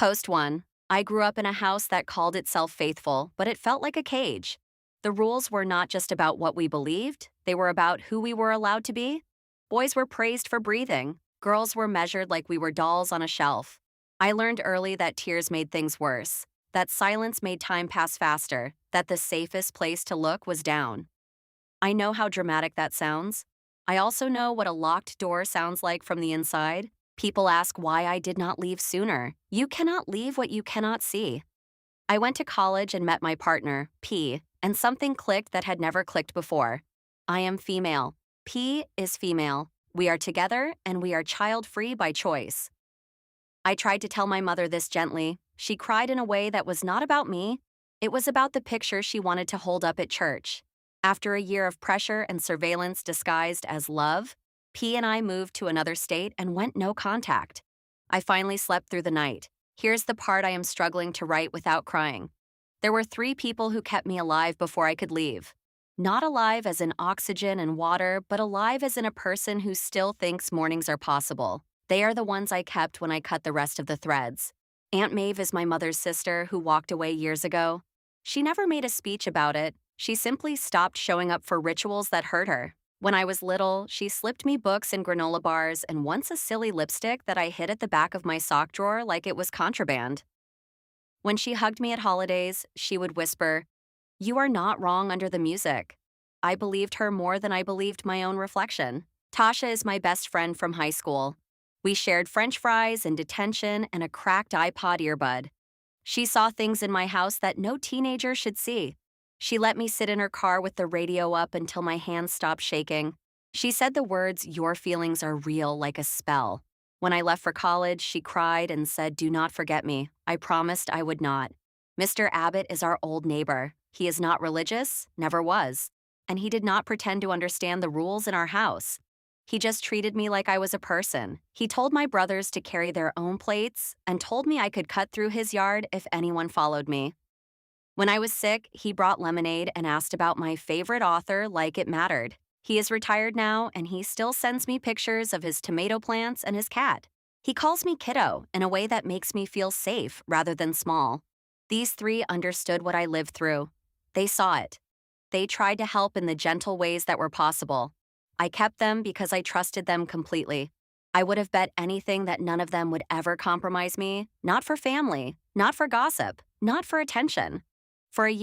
Post 1. I grew up in a house that called itself faithful, but it felt like a cage. The rules were not just about what we believed, they were about who we were allowed to be. Boys were praised for breathing, girls were measured like we were dolls on a shelf. I learned early that tears made things worse, that silence made time pass faster, that the safest place to look was down. I know how dramatic that sounds. I also know what a locked door sounds like from the inside. People ask why I did not leave sooner. You cannot leave what you cannot see. I went to college and met my partner, P, and something clicked that had never clicked before. I am female. P is female. We are together and we are child-free by choice. I tried to tell my mother this gently. She cried in a way that was not about me. It was about the picture she wanted to hold up at church. After a year of pressure and surveillance disguised as love, P and I moved to another state and went no contact. I finally slept through the night. Here's the part I am struggling to write without crying. There were 3 people who kept me alive before I could leave. Not alive as in oxygen and water, but alive as in a person who still thinks mornings are possible. They are the ones I kept when I cut the rest of the threads. Aunt Maeve is my mother's sister who walked away years ago. She never made a speech about it. She simply stopped showing up for rituals that hurt her. When I was little, she slipped me books and granola bars and once a silly lipstick that I hid at the back of my sock drawer like it was contraband. When she hugged me at holidays, she would whisper, "You are not wrong under the music." I believed her more than I believed my own reflection. Tasha is my best friend from high school. We shared French fries and detention and a cracked iPod earbud. She saw things in my house that no teenager should see. She let me sit in her car with the radio up until my hands stopped shaking. She said the words, "Your feelings are real," like a spell. When I left for college, she cried and said, "Do not forget me. I promised I would not." Mr. Abbott is our old neighbor. He is not religious, never was, and he did not pretend to understand the rules in our house. He just treated me like I was a person. He told my brothers to carry their own plates and told me I could cut through his yard if anyone followed me. When I was sick, he brought lemonade and asked about my favorite author like it mattered. He is retired now, and he still sends me pictures of his tomato plants and his cat. He calls me kiddo in a way that makes me feel safe rather than small. These 3 understood what I lived through. They saw it. They tried to help in the gentle ways that were possible. I kept them because I trusted them completely. I would have bet anything that none of them would ever compromise me, not for family, not for gossip, not for attention. For a year,